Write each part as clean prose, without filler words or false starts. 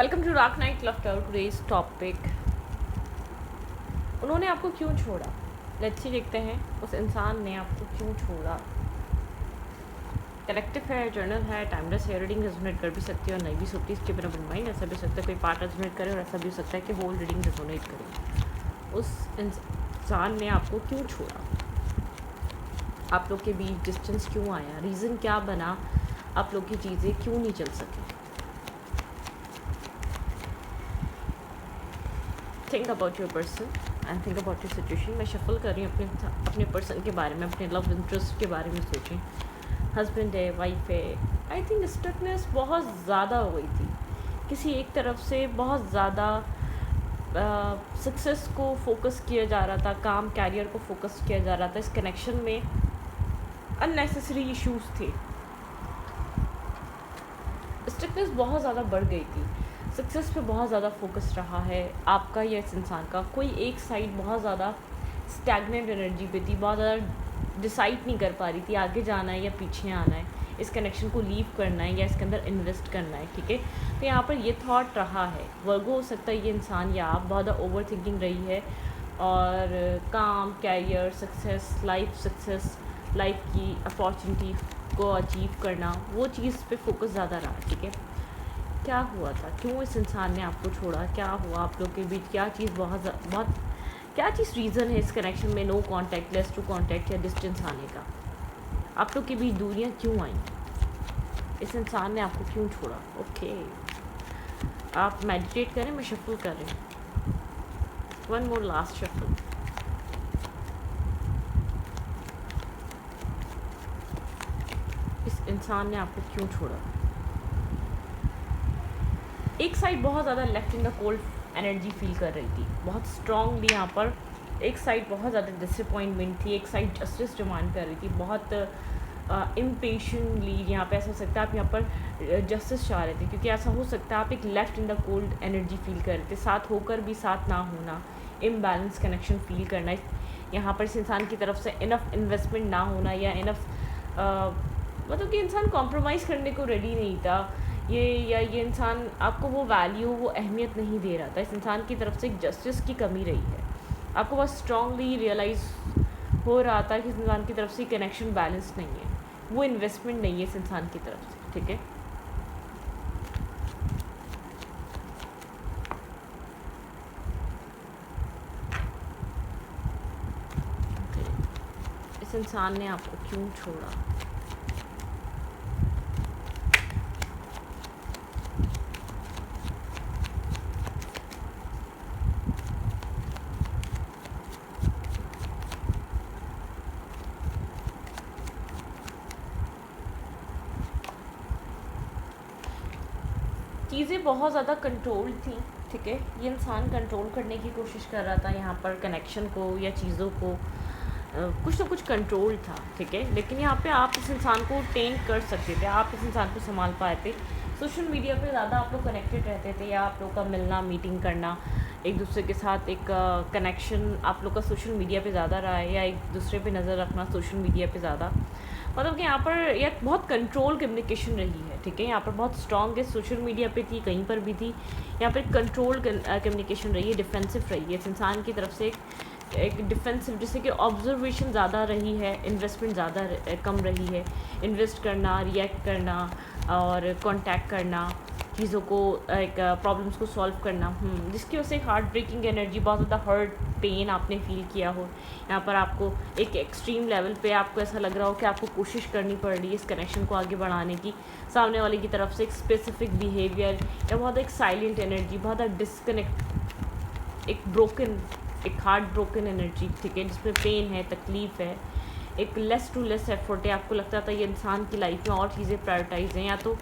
Welcome to rock night laughter. Today's topic, उन्होंने आपको क्यों छोड़ा। लेट्स सी देखते हैं उस इंसान ने आपको क्यों छोड़ा। कलेक्टिव है, जर्नल है, टाइमलेस है, रीडिंग रेजोनेट कर भी सकती है और नहीं भी सकती। इसके बिना अपन माइंड ऐसा भी हो सकता है कोई पार्ट रेजोनेट करे और ऐसा भी हो सकता है कि होल रीडिंग रेजोनेट करे। उस इंसान ने आपको क्यों छोड़ा, आप लोग के बीच डिस्टेंस क्यों आया, रीज़न क्या बना, आप लोग की चीज़ें क्यों नहीं चल सकी। Think about your person and think about your situation. मैं शफल कर रही हूँ अपने पर्सन के बारे में, अपने लव इंटरेस्ट के बारे में सोचें। हस्बैंड है, वाइफ है। आई थिंक स्टकनेस बहुत ज़्यादा हो गई थी किसी एक तरफ से, बहुत ज़्यादा सक्सेस को फोकस किया जा रहा था, काम कैरियर को फोकस किया जा रहा था। इस कनेक्शन में अननेसेसरी इश्यूज थे, स्ट्रिक्टनेस बहुत ज़्यादा बढ़ गई थी, सक्सेस पे बहुत ज़्यादा फोकस रहा है आपका या इस इंसान का। कोई एक साइड बहुत ज़्यादा स्टैगनेंट एनर्जी पे थी, बहुत ज़्यादा डिसाइड नहीं कर पा रही थी आगे जाना है या पीछे आना है, इस कनेक्शन को लीव करना है या इसके अंदर इन्वेस्ट करना है। ठीक है, तो यहाँ पर ये थॉट रहा है। वर्गो हो सकता है ये इंसान या आप, बहुत ज़्यादा ओवर थिंकिंग रही है और काम, कैरियर, सक्सेस, लाइफ की अपॉर्चुनिटी को अचीव करना, वो चीज़ पे फोकस ज़्यादा रहा। ठीक है, क्या हुआ था, क्यों इस इंसान ने आपको छोड़ा, क्या हुआ आप लोग के बीच, क्या चीज़ बहुत क्या चीज़ रीज़न है इस कनेक्शन में, no contact, less to contact या डिस्टेंस आने का। आप लोग के बीच दूरियां क्यों आई, इस इंसान ने आपको क्यों छोड़ा। ओके, आप मेडिटेट करें, मैं शफल कर रही हूँ। One more last shuffle. इस इंसान ने आपको क्यों छोड़ा। एक साइड बहुत ज़्यादा left in the cold energy feel कर रही थी, बहुत स्ट्रांगली। यहाँ पर एक साइड बहुत ज़्यादा डिसअपॉइंटमेंट थी, एक साइड जस्टिस डिमांड कर रही थी, बहुत इम्पेशेंटली। यहाँ पे ऐसा हो सकता है आप यहाँ पर जस्टिस चाह रहे थे, क्योंकि ऐसा हो सकता है आप एक left in the cold energy feel कर रहे थे, साथ होकर भी साथ ना होना, इम्बैलेंस कनेक्शन फील करना। यहाँ पर इस इंसान की तरफ से इनफ इन्वेस्टमेंट ना होना या इनफ मतलब कि इंसान कॉम्प्रोमाइज़ करने को रेडी नहीं था, ये इंसान आपको वो वैल्यू, वो अहमियत नहीं दे रहा था। इस इंसान की तरफ से एक जस्टिस की कमी रही है, आपको बहुत स्ट्रांगली रियलाइज़ हो रहा था कि इस इंसान की तरफ से कनेक्शन बैलेंस नहीं है, वो इन्वेस्टमेंट नहीं है इस इंसान की तरफ से। ठीक है, इस इंसान ने आपको क्यों छोड़ा। चीज़ें बहुत ज़्यादा कंट्रोल थी। ठीक है, ये इंसान कंट्रोल करने की कोशिश कर रहा था यहाँ पर कनेक्शन को या चीज़ों को, कुछ ना कुछ कंट्रोल था। ठीक है, लेकिन यहाँ पे आप इस इंसान को टेम कर सकते थे, आप इस इंसान को संभाल पाए थे। सोशल मीडिया पे ज़्यादा आप लोग कनेक्टेड रहते थे, या आप लोग का मिलना, मीटिंग करना, एक दूसरे के साथ एक कनेक्शन आप लोग का सोशल मीडिया पे ज़्यादा रहा है, या एक दूसरे पे नज़र रखना सोशल मीडिया पे ज़्यादा। मतलब कि यहाँ पर यह बहुत कंट्रोल कम्युनिकेशन रही है। ठीक है, यहाँ पर बहुत स्ट्रॉन्ग है, सोशल मीडिया पे थी, कहीं पर भी थी, यहाँ पर कंट्रोल कम्युनिकेशन रही है, डिफेंसिव रही है इस इंसान की तरफ से। एक डिफेंसिव, जैसे कि ऑब्जर्वेशन ज़्यादा रही है, इन्वेस्टमेंट ज़्यादा कम रही है, इन्वेस्ट करना, रिएक्ट करना और कांटेक्ट करना, चीज़ों को, एक प्रॉब्लम्स को सॉल्व करना, जिसकी वजह से एक हार्ट ब्रेकिंग एनर्जी, बहुत ज़्यादा हर्ट, पेन आपने फील किया हो। यहाँ पर आपको एक एक्सट्रीम लेवल पे आपको ऐसा लग रहा हो कि आपको कोशिश करनी पड़ रही है इस कनेक्शन को आगे बढ़ाने की, सामने वाले की तरफ से एक स्पेसिफिक बिहेवियर या बहुत एक साइलेंट एनर्जी, बहुत डिस्कनेक्ट, एक ब्रोकन, एक हार्ट ब्रोकन एनर्जी। ठीक है, जिसमें पेन है, तकलीफ़ है, एक लेस टू लेस एफर्ट है। आपको लगता था ये इंसान की लाइफ में और चीज़ें प्रायोरिटाइज हैं, या तो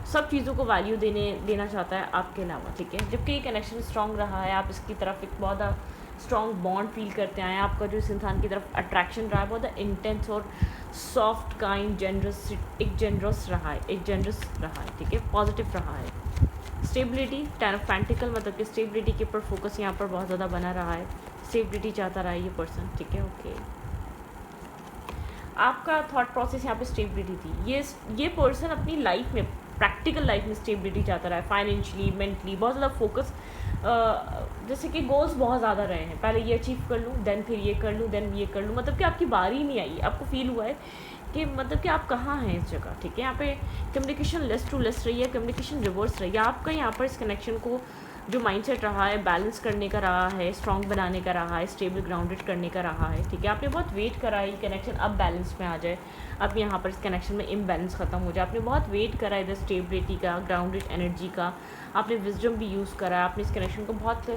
सब चीज़ों को वैल्यू देना चाहता है आपके अलावा। ठीक है, जबकि ये कनेक्शन स्ट्रॉन्ग रहा है, आप इसकी तरफ एक बहुत स्ट्रॉन्ग बॉन्ड फील करते आए हैं, आपका जो इस इंसान की तरफ अट्रैक्शन रहा है बहुत इंटेंस और सॉफ्ट, काइंड, जेनरस, एक जेनरस रहा है, ठीक है, पॉजिटिव रहा है। स्टेबिलिटी, 10 ऑफ पेंटिकल, मतलब कि स्टेबिलिटी के ऊपर फोकस यहाँ पर बहुत ज़्यादा बना रहा है, स्टेबिलिटी चाहता रहा है ये पर्सन। ठीक है, ओके, आपका थॉट प्रोसेस यहाँ पे स्टेबिलिटी थी। ये पर्सन अपनी लाइफ में प्रैक्टिकल लाइफ में स्टेबिलिटी चाहता रहा है, फाइनेंशियली, मेंटली, बहुत ज़्यादा फोकस, जैसे कि गोल्स बहुत ज़्यादा रहे हैं, पहले ये अचीव कर लूँ, देन फिर ये कर लूँ, देन ये कर लूँ, मतलब कि आपकी बारी नहीं आई, आपको फील हुआ है कि मतलब कि आप कहाँ हैं इस जगह, ठीक है। यहाँ पे कम्युनिकेशन लेस टू लेस रही है, कम्युनिकेशन रिवर्स रही है। आपका यहाँ पर इस कनेक्शन को जो माइंडसेट रहा है, बैलेंस करने का रहा है, स्ट्रॉन्ग बनाने का रहा है, स्टेबल ग्राउंडेड करने का रहा है, ठीक है। आपने बहुत वेट करा है ये कनेक्शन अब बैलेंस में आ जाए, अब यहाँ पर इस कनेक्शन में इम्बैलेंस ख़त्म हो जाए। आपने बहुत वेट करा है इधर स्टेबिलिटी का, ग्राउंडेड एनर्जी का, आपने विजडम भी यूज़ करा है, आपने इस कनेक्शन को बहुत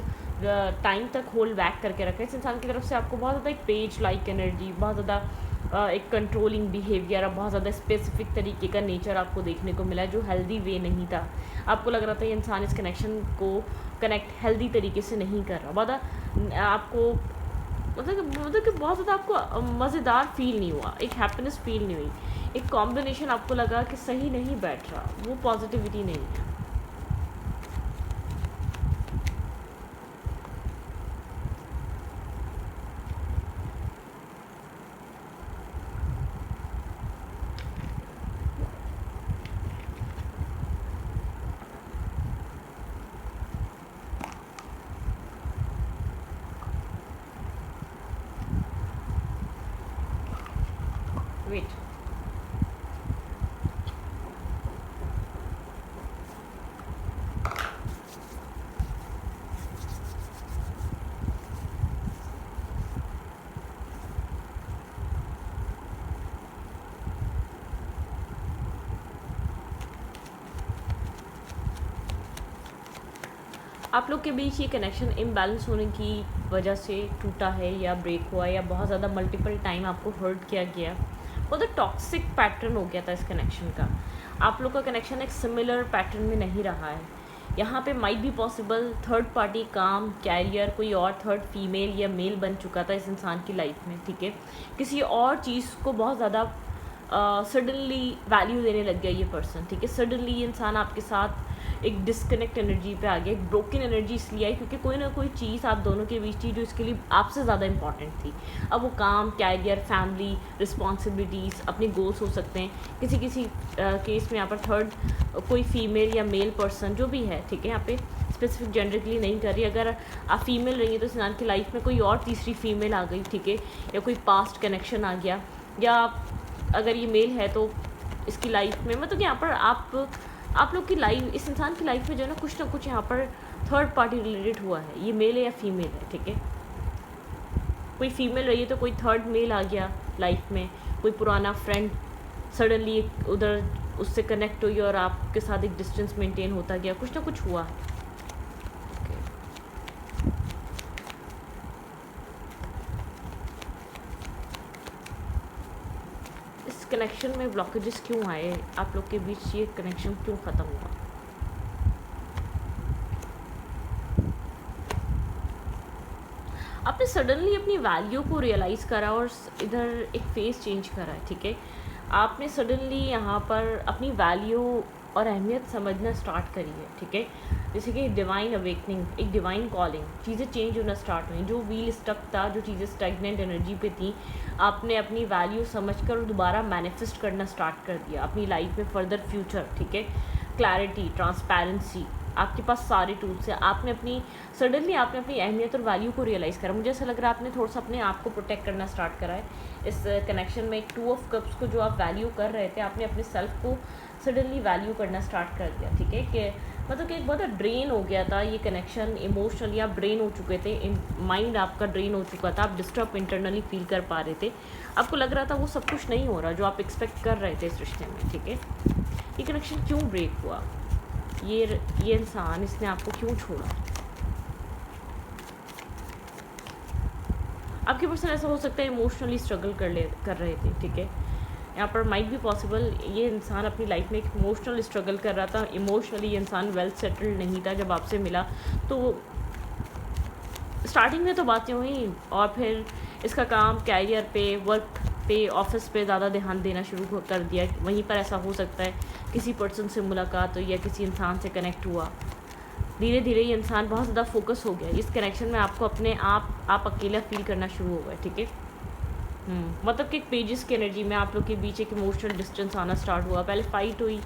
टाइम तक होल्ड बैक करके रखा है। इस इंसान की तरफ से आपको बहुत ज़्यादा एक पेज लाइक एनर्जी, बहुत ज़्यादा एक कंट्रोलिंग बिहेवियर, अब बहुत ज़्यादा स्पेसिफिक तरीके का नेचर आपको देखने को मिला है जो हेल्दी वे नहीं था। आपको लग रहा था ये इंसान इस कनेक्शन को कनेक्ट हेल्दी तरीके से नहीं कर रहा, बहुत आपको मतलब कि बहुत ज़्यादा आपको मज़ेदार फील नहीं हुआ, एक हैप्पीनेस फील नहीं हुई, एक कॉम्बिनेशन आपको लगा कि सही नहीं बैठ रहा, वो पॉजिटिविटी नहीं है। वेट, आप लोग के बीच ये कनेक्शन इम्बैलेंस होने की वजह से टूटा है या ब्रेक हुआ है, या बहुत ज़्यादा मल्टीपल टाइम आपको हर्ट किया गया, बहुत टॉक्सिक पैटर्न हो गया था इस कनेक्शन का। आप लोग का कनेक्शन एक सिमिलर पैटर्न में नहीं रहा है। यहाँ पे might be possible third party काम, कैरियर, कोई और थर्ड फीमेल या मेल बन चुका था इस इंसान की लाइफ में, ठीक है। किसी और चीज़ को बहुत ज़्यादा सडनली वैल्यू देने लग गया ये पर्सन, ठीक है। सडनली ये इंसान आपके साथ एक डिस्कनेक्ट एनर्जी पे आ गया, एक ब्रोकन एनर्जी इसलिए आई क्योंकि कोई ना कोई चीज़ आप दोनों के बीच थी जो इसके लिए आपसे ज़्यादा इंपॉर्टेंट थी। अब वो काम, कैरियर, फैमिली, रिस्पॉन्सिबिलिटीज़, अपने गोल्स हो सकते हैं। किसी किसी केस में यहाँ पर थर्ड कोई फीमेल या मेल पर्सन जो भी है, ठीक है, यहाँ पे स्पेसिफिक जेंडर के लिए नहीं कर रही। अगर आप फीमेल रही है तो इस इंसान की लाइफ में कोई और तीसरी फीमेल आ गई, ठीक है, या कोई पास्ट कनेक्शन आ गया, या अगर ये मेल है तो इसकी लाइफ में मतलब कि यहाँ पर आप लोग की लाइफ, इस इंसान की लाइफ में जो है ना कुछ यहाँ पर थर्ड पार्टी रिलेटेड हुआ है। ये मेल है या फीमेल है, ठीक है। कोई फीमेल रही है तो कोई थर्ड मेल आ गया लाइफ में, कोई पुराना फ्रेंड सडनली उधर उससे कनेक्ट हुई और आपके साथ एक डिस्टेंस मेंटेन होता गया, कुछ ना कुछ हुआ। इस कनेक्शन में ब्लॉकेजेस क्यों आए, आप लोग के बीच ये कनेक्शन क्यों ख़त्म हुआ? आपने सडनली अपनी वैल्यू को रियलाइज़ करा और इधर एक फेस चेंज करा है, ठीक है। आपने सडनली यहाँ पर अपनी वैल्यू और अहमियत समझना स्टार्ट करी है, ठीक है। जैसे कि डिवाइन अवेकनिंग, एक डिवाइन कॉलिंग, चीज़ें चेंज होना स्टार्ट हुई। जो व्हील स्टक था, जो चीज़ें स्टैग्नेंट एनर्जी पे थी, आपने अपनी वैल्यू समझकर दोबारा मैनिफेस्ट करना स्टार्ट कर दिया अपनी लाइफ में, फर्दर फ्यूचर, ठीक है। क्लैरिटी, ट्रांसपेरेंसी, आपके पास सारे टूल्स हैं। आपने अपनी अहमियत और वैल्यू को रियलाइज़ करा। मुझे ऐसा लग रहा है आपने थोड़ा सा अपने आप को प्रोटेक्ट करना स्टार्ट करा है इस कनेक्शन में। एक 2 ऑफ कप्स को जो आप वैल्यू कर रहे थे, आपने अपने सेल्फ को सडनली वैल्यू करना स्टार्ट कर दिया, ठीक है। कि मतलब कि एक बहुत ड्रेन हो गया था ये कनेक्शन, इमोशनली आप ड्रेन हो चुके थे, माइंड आपका ड्रेन हो चुका था, आप डिस्टर्ब इंटरनली फील कर पा रहे थे। आपको लग रहा था वो सब कुछ नहीं हो रहा जो आप एक्सपेक्ट कर रहे थे इस रिश्ते में, ठीक है। ये कनेक्शन क्यों ब्रेक हुआ, ये इंसान, इसने आपको क्यों छोड़ा? आपके पर्सन ऐसा हो सकता है इमोशनली स्ट्रगल कर रहे थे, ठीक है। यहाँ पर माइट भी पॉसिबल ये इंसान अपनी लाइफ में एक इमोशनल स्ट्रगल कर रहा था। इमोशनली ये इंसान वेल सेटल्ड नहीं था जब आपसे मिला, तो स्टार्टिंग में तो बातें हुई और फिर इसका काम कैरियर पे, वर्क पे, ऑफिस पे ज़्यादा ध्यान देना शुरू कर दिया। वहीं पर ऐसा हो सकता है किसी पर्सन से मुलाकात हुई या किसी इंसान से कनेक्ट हुआ, धीरे धीरे ये इंसान बहुत ज़्यादा फोकस हो गया इस कनेक्शन में। आपको अपने आप अकेला फील करना शुरू हो गया, ठीक है। मतलब कि एक पेजेस की एनर्जी में आप लोग के बीच एक इमोशनल डिस्टेंस आना स्टार्ट हुआ। पहले फाइट हुई,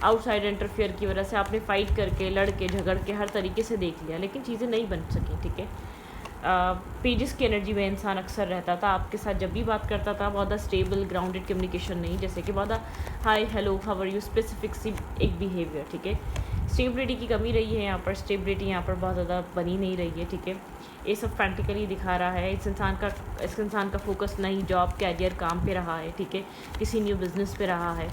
आउटसाइड इंटरफेयर की वजह से आपने फ़ाइट करके, लड़ के, झगड़ के हर तरीके से देख लिया, लेकिन चीज़ें नहीं बन सकी, ठीक है। पेजेस की एनर्जी में इंसान अक्सर रहता था, आपके साथ जब भी बात करता था बहुत ज़्यादा स्टेबल ग्राउंडेड कम्युनिकेशन नहीं, जैसे कि बहुत hi hello how are you specific सी एक बिहेवियर, ठीक है। स्टेबिलिटी की कमी रही है यहाँ पर, स्टेबिलिटी यहाँ पर बहुत ज़्यादा बनी नहीं रही है, ठीक है। ये सब प्रैक्टिकली दिखा रहा है इस इंसान का फोकस नई जॉब, कैरियर, काम पे रहा है, ठीक है, किसी न्यू बिजनेस पे रहा है।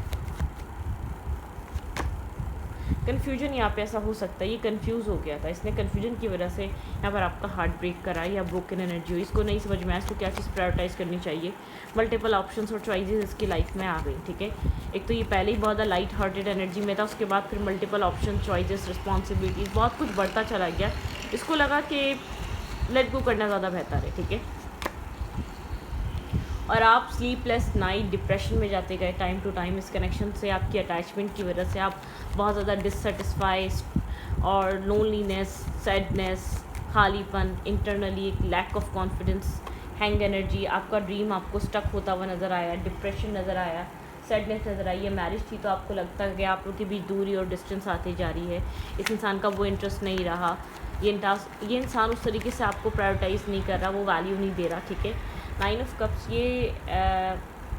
कन्फ्यूजन यहाँ पे ऐसा हो सकता है, ये कंफ्यूज हो गया था, इसने कन्फ्यूजन की वजह से यहाँ पर आपका हार्ट ब्रेक करा या ब्रोकन एनर्जी हो, इसको नहीं समझ में आया इसको क्या चीज़ प्रायोरिटाइज़ करनी चाहिए। मल्टीपल ऑप्शंस और चॉइसेस इसकी लाइफ में आ गई, ठीक है। एक तो ये पहले ही बहुत लाइट हार्टेड एनर्जी में था, उसके बाद फिर मल्टीपल ऑप्शन, चॉइसेस, रिस्पॉन्सिबिलिटीज़, बहुत कुछ बढ़ता चला गया। इसको लगा कि लेट गो करना ज़्यादा बेहतर है, ठीक है। और आप स्लीपलेस नाइट, डिप्रेशन में जाते गए टाइम टू टाइम। इस कनेक्शन से, आपकी अटैचमेंट की वजह से आप बहुत ज़्यादा डिससेटिस्फाइड और लोनलीनेस, सैडनेस, खालीपन, इंटरनली एक lack of confidence, hang energy, आपका ड्रीम आपको स्टक होता हुआ नज़र आया, डिप्रेशन नज़र आया, सैडनेस नज़र आई है। मैरिज थी तो आपको लगता है कि आप लोग के बीच दूरी और डिस्टेंस आती जा रही है, इस इंसान का वो इंटरेस्ट नहीं रहा, ये इंसान उस तरीके से आपको प्रायोरिटाइज़ नहीं कर रहा, वो वैल्यू नहीं दे रहा, ठीक है। 9 ऑफ कप्स ये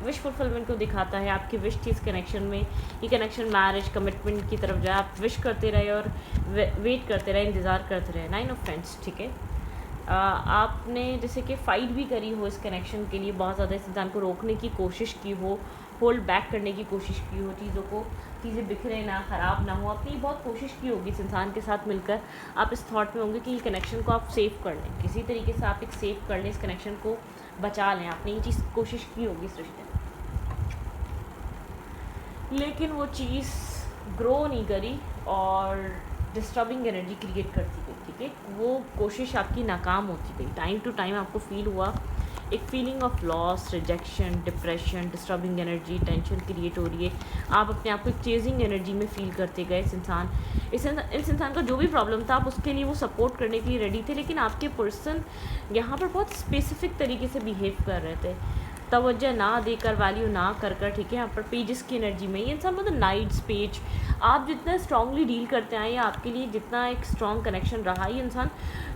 विश फुलफिलमेंट को दिखाता है। आपकी विश थी इस कनेक्शन में, ये कनेक्शन मैरिज, कमिटमेंट की तरफ जाए, आप विश करते रहे और वेट करते रहे, इंतज़ार करते रहे। 9 ऑफ फ्रेंड्स, ठीक है। आपने जैसे कि फ़ाइट भी करी हो इस कनेक्शन के लिए, बहुत ज़्यादा इस इंसान को रोकने की कोशिश की हो, होल्ड बैक करने की कोशिश की हो, चीज़ें बिखरे ना, ख़राब ना हो, आपने बहुत कोशिश की होगी इस इंसान के साथ मिलकर। आप इस थॉट में होंगे कि ये कनेक्शन को आप सेव कर लें, किसी तरीके से आप एक सेव कर लें, इस कनेक्शन को बचा लें, आपने ये चीज़ कोशिश की होगी इस रिश्ते में, लेकिन वो चीज़ ग्रो नहीं करी और डिस्टर्बिंग एनर्जी क्रिएट करती गई, ठीक है। वो कोशिश आपकी नाकाम होती गई। टाइम टू टाइम आपको फील हुआ एक feeling of loss, rejection, depression, disturbing energy, tension create हो रही है। आप अपने आप को एक चेजिंग एनर्जी में फील करते गए। इस इंसान का जो भी प्रॉब्लम था, आप उसके लिए वो सपोर्ट करने के लिए रेडी थे, लेकिन आपके पर्सन यहाँ पर बहुत स्पेसिफिक तरीके से बिहेव कर रहे थे, तवज्जो ना देकर, वैल्यू ना कर कर, ठीक है। यहाँ पर पेजेस की एनर्जी में ये इंसान मतलब नाइट्स पेज, आप जितना स्ट्रांगली डील करते आए या आपके लिए जितना एक स्ट्रॉन्ग कनेक्शन रहा, ये इंसान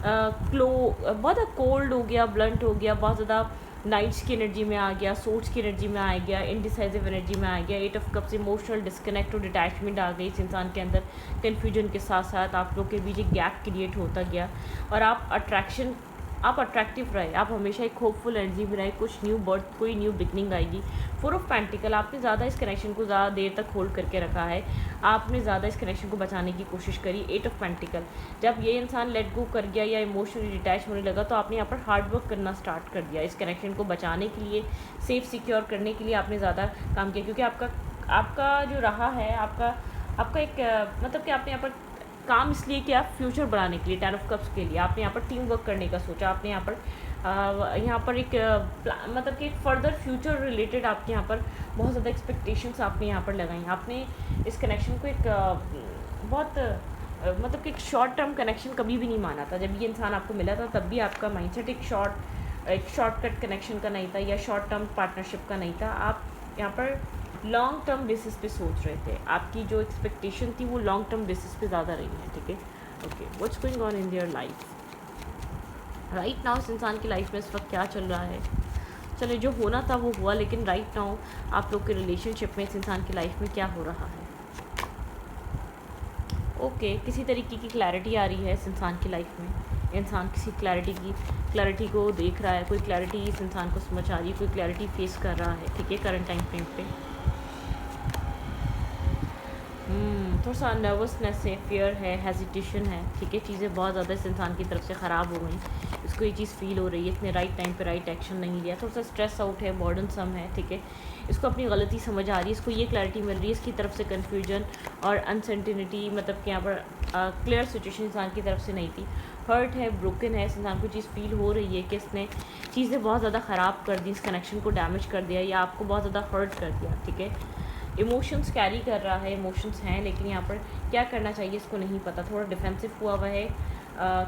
बहुत कोल्ड हो गया, ब्लंट हो गया, बहुत ज़्यादा नाइट्स की एनर्जी में आ गया, सोच की एनर्जी में आ गया, इनडिसाइसिव एनर्जी में आ गया। 8 ऑफ कप्स, इमोशनल डिस्कनेक्ट और डिटैचमेंट आ गई इस इंसान के अंदर। कन्फ्यूजन के साथ साथ आप लोग के बीच एक गैप क्रिएट होता गया और आप अट्रैक्टिव रहे, आप हमेशा एक होपफुल एनर्जी में रहे, कुछ न्यू बर्थ, कोई न्यू बिगनिंग आएगी। 4 ऑफ पेंटिकल, आपने ज़्यादा इस कनेक्शन को ज़्यादा देर तक होल्ड करके रखा है, आपने ज़्यादा इस कनेक्शन को बचाने की कोशिश करी। 8 ऑफ पेंटिकल, जब ये इंसान लेट गो कर गया या इमोशनली डिटैच होने लगा तो आपने यहाँ पर हार्ड वर्क करना स्टार्ट कर दिया। इस कनेक्शन को बचाने के लिए, सेफ सिक्योर करने के लिए आपने ज़्यादा काम किया, क्योंकि आपका जो रहा है, आपका एक मतलब कि आपने यहाँ पर काम इसलिए किया फ्यूचर बढ़ाने के लिए, 10 ऑफ कप्स के लिए आपने यहाँ पर टीम वर्क करने का सोचा, आपने यहाँ पर एक मतलब कि एक फर्दर फ्यूचर रिलेटेड आपके यहाँ पर बहुत ज़्यादा एक्सपेक्टेशंस आपने यहाँ पर लगाई। आपने इस कनेक्शन को एक बहुत मतलब कि एक शॉर्ट टर्म कनेक्शन कभी भी नहीं माना था। जब ये इंसान आपको मिला था तब भी आपका माइंडसेट एक शॉर्टकट कनेक्शन का नहीं था या शॉर्ट टर्म पार्टनरशिप का नहीं था। आप यहाँ पर लॉन्ग टर्म बेसिस पे सोच रहे थे, आपकी जो एक्सपेक्टेशन थी वो लॉन्ग टर्म बेसिस पे ज़्यादा रही है, ठीक है। Okay, what's going on in their life right now. इस इंसान की लाइफ में इस वक्त क्या चल रहा है? चले, जो होना था वो हुआ, लेकिन राइट नाउ आप लोग के रिलेशनशिप में इस इंसान की लाइफ में क्या हो रहा है? ओके, किसी तरीके की क्लैरिटी आ रही है इस इंसान की लाइफ में। इंसान किसी क्लैरिटी को देख रहा है, कोई क्लैरिटी इस इंसान को समझ आ रही है, कोई क्लैरिटी फेस कर रहा है, ठीक है, करंट टाइम फ्रेम पे। थोड़ा सा नर्वसनेस है, फियर है, हेजिटेशन है, ठीक है। चीज़ें बहुत ज़्यादा इस इंसान की तरफ से ख़राब हो गई, इसको ये चीज़ फील हो रही है, इसने राइट टाइम पे राइट एक्शन नहीं लिया, थोड़ा सा स्ट्रेस आउट है, बर्डनसम है, ठीक है। इसको अपनी गलती समझ आ रही है, इसको ये क्लैरिटी मिल रही है, इसकी तरफ से कन्फ्यूजन और अनसर्टिनिटी, मतलब कि यहाँ पर क्लियर सिचुएशन इंसान की तरफ से नहीं थी। हर्ट है, ब्रोकन है, इस इंसान को चीज़ फील हो रही है कि इसने चीज़ें बहुत ज़्यादा ख़राब कर दी, इस कनेक्शन को डैमेज कर दिया या आपको बहुत ज़्यादा हर्ट कर दिया, ठीक है। इमोशंस कैरी कर रहा है, इमोशंस हैं, लेकिन यहाँ पर क्या करना चाहिए इसको नहीं पता, थोड़ा डिफेंसिव हुआ हुआ है,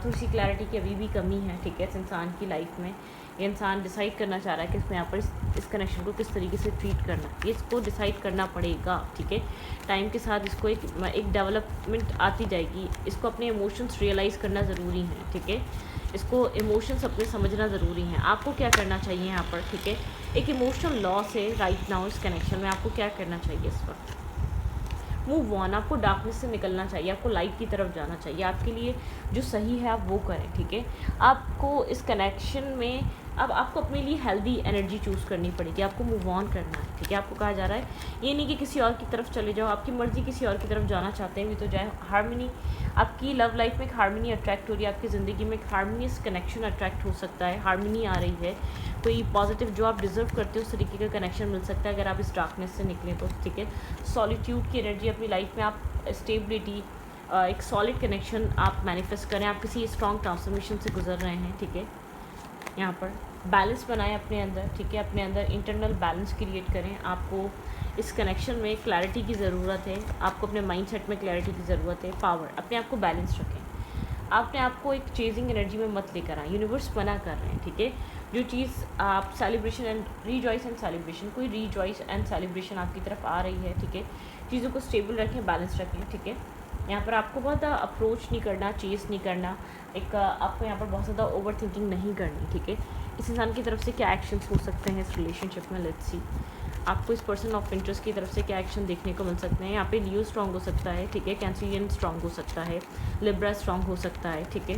थोड़ी सी क्लैरिटी की अभी भी कमी है, ठीक है, इस इंसान की लाइफ में। ये इंसान डिसाइड करना चाह रहा है कि इसको यहाँ पर इस कनेक्शन को किस तरीके से ट्रीट करना है, ये इसको डिसाइड करना पड़ेगा, ठीक है। टाइम के साथ इसको एक डेवलपमेंट आती जाएगी, इसको अपने इमोशंस रियलाइज़ करना ज़रूरी है, ठीक है। इसको इमोशंस अपने समझना ज़रूरी हैं। आपको क्या करना चाहिए यहाँ पर, ठीक है। एक इमोशनल लॉस है राइट नाउ इस कनेक्शन में, आपको क्या करना चाहिए इस वक्त? मूव ऑन, आपको डार्कनेस से निकलना चाहिए, आपको लाइट की तरफ जाना चाहिए। आपके लिए जो सही है आप वो करें, ठीक है। आपको इस कनेक्शन में अब आपको अपने लिए हेल्दी एनर्जी चूज़ करनी पड़ेगी, आपको मूव ऑन करना है, ठीक है। आपको कहा जा रहा है ये नहीं कि किसी और की तरफ चले जाओ, आपकी मर्ज़ी किसी और की तरफ जाना चाहते हैं भी तो जाए। हारमनी, आपकी लव लाइफ में एक हारमनी अट्रैक्ट हो रही है, आपकी ज़िंदगी में एक हारमोनियस कनेक्शन अट्रैक्ट हो सकता है, हारमनी आ रही है, कोई पॉजिटिव जो आप डिज़र्व करते हो उस तरीके का कनेक्शन मिल सकता है अगर आप इस डार्कनेस से निकलें तो, ठीक है। सॉलिट्यूड की एनर्जी अपनी लाइफ में आप स्टेबिलिटी, एक सॉलिड कनेक्शन आप मैनिफेस्ट करें, आप किसी स्ट्रॉन्ग ट्रांसफॉर्मेशन से गुजर रहे हैं, ठीक है। यहाँ पर बैलेंस बनाएं अपने अंदर, ठीक है। अपने अंदर इंटरनल बैलेंस क्रिएट करें। आपको इस कनेक्शन में क्लैरिटी की ज़रूरत है, आपको अपने माइंडसेट में क्लैरिटी की ज़रूरत है। पावर, अपने आप को बैलेंस रखें, अपने आप को एक चेजिंग एनर्जी में मत लेकर आएँ, यूनिवर्स मना कर रहे हैं, ठीक है। जो चीज़ आप सेलिब्रेशन एंड रीजॉइस एंड सेलिब्रेशन, कोई रीजॉइस एंड सेलिब्रेशन आपकी तरफ आ रही है, ठीक है। चीज़ों को स्टेबल रखें, बैलेंस रखें, ठीक है। यहाँ पर आपको बहुत ज़्यादा अप्रोच नहीं करना, चेस नहीं करना, एक आपको यहाँ पर बहुत ज़्यादा ओवर थिंकिंग नहीं करनी, ठीक है। इस इंसान की तरफ से क्या एक्शंस हो सकते हैं इस रिलेशनशिप में, लेट्स सी। आपको इस पर्सन ऑफ इंटरेस्ट की तरफ से क्या एक्शन देखने को मिल सकते हैं। यहाँ पे लियो स्ट्रॉन्ग हो सकता है, ठीक है। कैंसरियन स्ट्रॉन्ग हो सकता है, लिब्रा स्ट्रॉन्ग हो सकता है, ठीक है।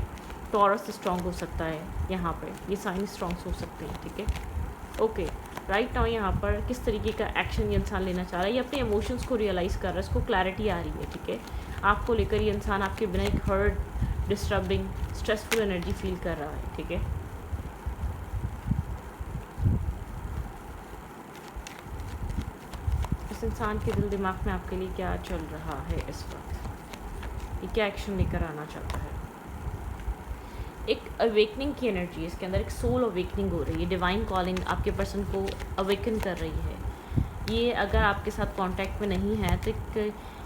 टॉरस स्ट्रॉन्ग हो सकता है, यहाँ पे ये साइन स्ट्रॉन्ग हो सकते हैं, ठीक है। ओके, राइट नाउ यहाँ पर किस तरीके का एक्शन ये इंसान लेना चाह रहा है, ये अपने इमोशंस को रियलाइज़ कर रहा है, इसको क्लैरिटी आ रही है, ठीक है। आपको लेकर ये इंसान आपके बिना एक hurt, disturbing, stressful energy feel कर रहा है, ठीक है। इस इंसान के दिल दिमाग में आपके लिए क्या चल रहा है इस वक्त, ये क्या एक्शन लेकर आना चाहता है। एक अवेकनिंग की एनर्जी है इसके अंदर, एक सोल अवेकनिंग हो रही है, डिवाइन कॉलिंग आपके पर्सन को अवेकन कर रही है। ये अगर आपके साथ कांटेक्ट में नहीं है तो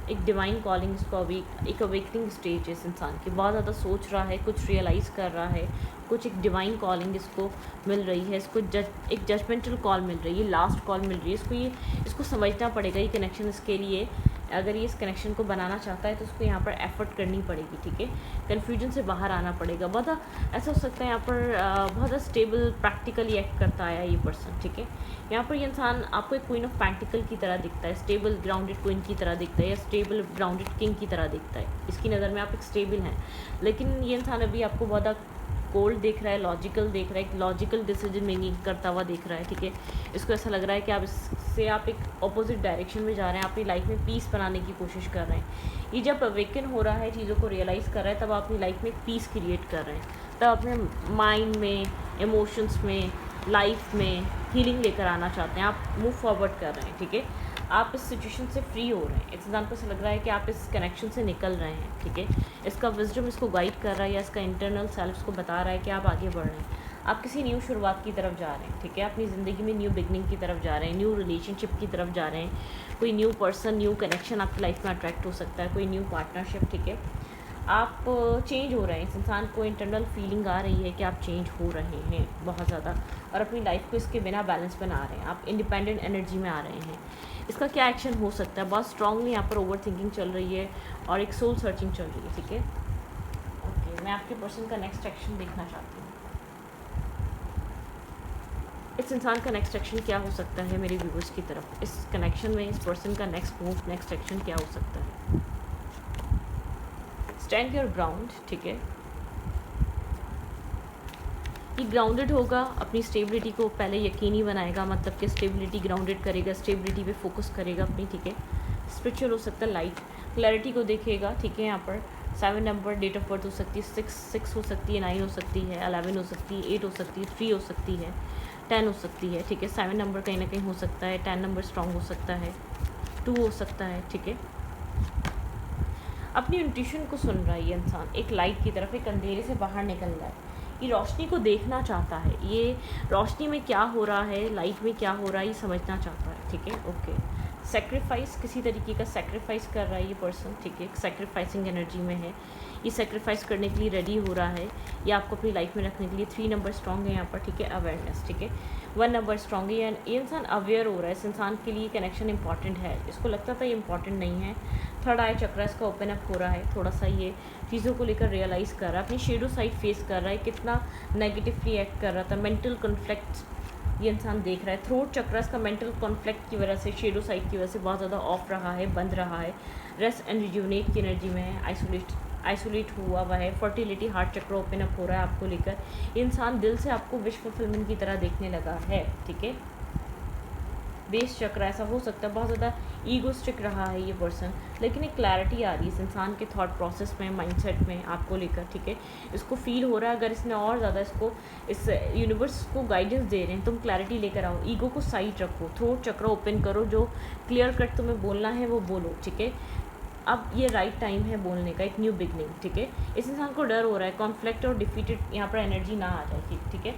एक डिवाइन कॉलिंग इसको एक अवेकनिंग स्टेज है इस इंसान की, बहुत ज़्यादा सोच रहा है, कुछ रियलाइज़ कर रहा है, कुछ एक डिवाइन कॉलिंग इसको मिल रही है, इसको एक जजमेंटल कॉल मिल रही है, लास्ट कॉल मिल रही है। इसको समझना पड़ेगा ये कनेक्शन इसके लिए, अगर ये इस कनेक्शन को बनाना चाहता है तो उसको यहाँ पर एफर्ट करनी पड़ेगी, ठीक है। कन्फ्यूजन से बाहर आना पड़ेगा। बहुत ऐसा हो सकता है यहाँ पर बहुत स्टेबल प्रैक्टिकली एक्ट करता है ये पर्सन, ठीक है। यहाँ पर ये इंसान आपको एक क्वीन ऑफ पेंटिकल की तरह दिखता है, स्टेबल ग्राउंडेड क्वीन की तरह दिखता है, या स्टेबल ग्राउंडेड किंग की तरह दिखता है। इसकी नज़र में आप एक स्टेबल हैं, लेकिन ये इंसान अभी आपको बहुत कोल्ड देख रहा है, लॉजिकल देख रहा है, एक लॉजिकल डिसीजन मेकिंग करता हुआ देख रहा है, ठीक है। इसको ऐसा लग रहा है कि आप एक ऑपोजिट डायरेक्शन में जा रहे हैं, अपनी लाइफ में पीस बनाने की कोशिश कर रहे हैं। ये जब अवेकन हो रहा है, चीज़ों को रियलाइज़ कर रहा है, तब आप अपनी लाइफ में एक पीस क्रिएट कर रहे हैं, तब अपने माइंड में, इमोशंस में, लाइफ में हीलिंग लेकर आना चाहते हैं, आप मूव फॉरवर्ड कर रहे हैं, ठीक है। आप इस सिचुएशन से फ्री हो रहे हैं, इस इंसान को ऐसा लग रहा है कि आप इस कनेक्शन से निकल रहे हैं, ठीक है। इसका विजडम इसको गाइड कर रहा है, या इसका इंटरनल सेल्फ इसको बता रहा है कि आप आगे बढ़ रहे हैं, आप किसी न्यू शुरुआत की तरफ जा रहे हैं, ठीक है। अपनी ज़िंदगी में न्यू बिगनिंग की तरफ जा रहे हैं, न्यू रिलेशनशिप की तरफ जा रहे हैं, कोई न्यू पर्सन, न्यू कनेक्शन आपकी लाइफ में अट्रैक्ट हो सकता है, कोई न्यू पार्टनरशिप, ठीक है। आप चेंज हो रहे हैं, इस इंसान को इंटरनल फीलिंग आ रही है कि आप चेंज हो रहे हैं बहुत ज़्यादा, और अपनी लाइफ को इसके बिना बैलेंस बना रहे हैं, आप इंडिपेंडेंट एनर्जी में आ रहे हैं। इसका क्या एक्शन हो सकता है, बहुत स्ट्रांगली यहाँ पर ओवर थिंकिंग चल रही है और एक सोल सर्चिंग चल रही है, ठीक है। ओके, मैं आपके पर्सन का नेक्स्ट एक्शन देखना चाहती हूँ। इस इंसान का नेक्स्ट एक्शन क्या हो सकता है मेरे व्यूवर्स की तरफ, इस कनेक्शन में इस पर्सन का नेक्स्ट मूव, नेक्स्ट एक्शन क्या हो सकता है। स्टैंड योर ग्राउंड, ठीक है। ये ग्राउंडेड होगा, अपनी स्टेबिलिटी को पहले यकीनी बनाएगा, मतलब कि स्टेबिलिटी ग्राउंडेड करेगा, स्टेबिलिटी पे फोकस करेगा अपनी, ठीक है। स्पिरिचुअल हो सकता है, लाइट क्लैरिटी को देखेगा, ठीक है। यहाँ पर 7 नंबर डेट ऑफ बर्थ हो सकती है, 6 हो सकती है, 9 हो सकती है, 11 हो सकती है, 8 हो सकती है, 3 हो सकती है, 10 हो सकती है, ठीक है। 7 नंबर कहीं ना कहीं हो सकता है, 10 नंबर स्ट्रॉन्ग हो सकता है, 2 हो सकता है, ठीक है। अपनी इंट्यूशन को सुन रहा है ये इंसान, एक लाइट की तरफ, एक अंधेरे से बाहर निकल रहा है, ये रोशनी को देखना चाहता है, ये रोशनी में क्या हो रहा है, लाइट में क्या हो रहा है, ये समझना चाहता है, ठीक है। ओके, सेक्रीफाइस, किसी तरीके का सेक्रीफाइस कर रहा है ये पर्सन, ठीक है, सेक्रीफाइसिंग एनर्जी में है, ये सेक्रीफाइस करने के लिए रेडी हो रहा है, या आपको अपनी लाइफ में रखने के लिए। 3 नंबर स्ट्रॉन्ग है यहाँ पर, ठीक है, अवेयरनेस, ठीक है, 1 नंबर स्ट्रॉन्ग है, ये इंसान अवेयर हो रहा है, इस इंसान के लिए कनेक्शन इंपॉर्टेंट है, इसको लगता था ये इंपॉर्टेंट नहीं है। थर्ड आई चक्रा इसका ओपन अप हो रहा है, थोड़ा सा ये चीज़ों को लेकर रियलाइज़ कर रहा है, अपनी शेडो साइड फेस कर रहा है, कितना नेगेटिवली एक्ट कर रहा था, मेंटल कॉन्फ्लिक्ट ये इंसान देख रहा है। थ्रोट चक्रा इसका मेंटल कॉन्फ्लिक्ट की वजह से, शेडो साइड की वजह से बहुत ज़्यादा ऑफ रहा है, बंद रहा है, रेस्ट एंड रिजुवनेट की एनर्जी में है, आइसोलेट हुआ हुआ है। फर्टिलिटी हार्ट चक्र ओपन अप हो रहा है आपको लेकर, इंसान दिल से आपको विश फुलफिलमेंट की तरह देखने लगा है, ठीक है। बेस चक्र ऐसा हो सकता है बहुत ज़्यादा ईगोस्टिक रहा है ये पर्सन, लेकिन एक क्लैरिटी आ रही है इस इंसान के थॉट प्रोसेस में, माइंडसेट में आपको लेकर, ठीक है। इसको फील हो रहा है अगर इसने और ज़्यादा इसको इस यूनिवर्स को गाइडेंस दे रहे हैं, तुम क्लैरिटी लेकर आओ, ईगो को साइड रखो, थ्रोट चक्र ओपन करो, जो क्लियर कट तुम्हें बोलना है वो बोलो, ठीक है। अब ये राइट टाइम है बोलने का, एक न्यू बिगनिंग, ठीक है। इस इंसान को डर हो रहा है कॉन्फ्लिक्ट और डिफीटेड यहाँ पर एनर्जी ना आ जाए, ठीक है।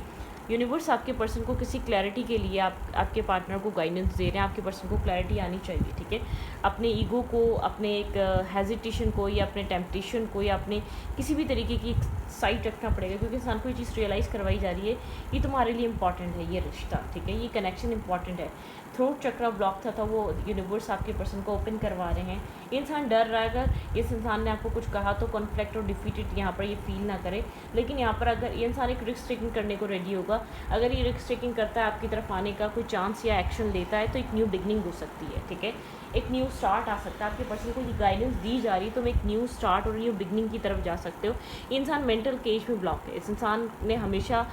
यूनिवर्स आपके पर्सन को किसी क्लैरिटी के लिए आपके पार्टनर को गाइडेंस दे रहे हैं, आपके पर्सन को क्लैरिटी आनी चाहिए, ठीक है। अपने ईगो को, अपने एक हेजिटेशन को, या अपने टेम्पटेशन को, या अपने किसी भी तरीके की साइड रखना पड़ेगा, क्योंकि इंसान को ये चीज़ रियलाइज़ करवाई जा रही है ये तुम्हारे लिए इंपॉर्टेंट है, ये रिश्ता, ठीक है, ये कनेक्शन इंपॉर्टेंट है। थ्रोट चक्रा ब्लॉक था वो यूनिवर्स आपके पर्सन को ओपन करवा रहे हैं। इंसान डर रहा है, अगर इस इंसान ने आपको कुछ कहा तो कॉन्फ्लिक्ट और डिफीटेड यहाँ पर ये फील ना करे, लेकिन यहाँ पर अगर ये इंसान एक रिस्क टेकिंग करने को रेडी होगा, अगर ये रिस्क टेकिंग करता है आपकी तरफ आने का कोई चांस या एक्शन लेता है, तो एक न्यू बिगनिंग हो सकती है, ठीक है, एक न्यू स्टार्ट आ सकता है। आपके पर्सन को ये गाइडेंस दी जा रही है, तुम एक न्यू स्टार्ट और न्यू बिगनिंग की तरफ जा सकते हो। ये इंसान मेंटल केज में ब्लॉक है, इस इंसान ने हमेशा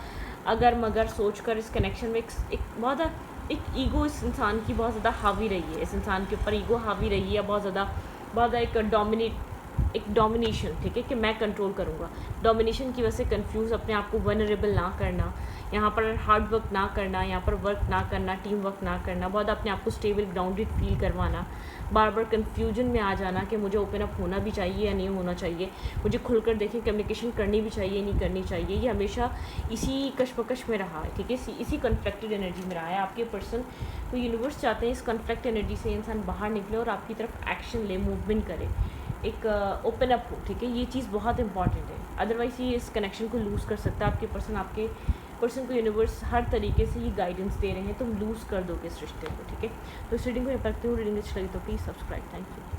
अगर मगर सोच कर इस कनेक्शन में एक ईगो इस इंसान की बहुत ज़्यादा हावी रही है, इस इंसान के ऊपर ईगो हावी रही है, बहुत ज़्यादा एक डोमिनेशन, ठीक है, कि मैं कंट्रोल करूँगा। डोमिनेशन की वजह से कंफ्यूज, अपने आप को वनरेबल ना करना, यहाँ पर हार्ड वर्क ना करना, यहाँ पर वर्क ना करना, टीम वर्क ना करना, बहुत अपने आप को स्टेबल ग्राउंडेड फील करवाना, बार बार कन्फ्यूजन में आ जाना कि मुझे ओपन अप होना भी चाहिए या नहीं होना चाहिए, मुझे खुलकर देखें कम्युनिकेशन करनी भी चाहिए नहीं करनी चाहिए, ये हमेशा इसी कश्मकश में रहा है, ठीक है, इसी कन्फ्लिक्टेड एनर्जी में रहा है। आपके पर्सन को यूनिवर्स चाहते हैं इस कन्फ्लिक्ट एनर्जी से इंसान बाहर निकले और आपकी तरफ एक्शन ले, मूवमेंट करे, एक ओपन अप हो, ठीक है, ये चीज़ बहुत इंपॉर्टेंट है। अदरवाइज़ ये इस कनेक्शन को लूज़ कर सकता है। आपके पर्सन को यूनिवर्स हर तरीके से ये गाइडेंस दे रहे हैं, तुम लूज़ कर दोगे इस रिश्ते को, ठीक है। तो इस रीडिंग को यहाँ पर रखती हूँ, रीडिंग अच्छी लगी तो प्लीज़ सब्सक्राइब, थैंक यू।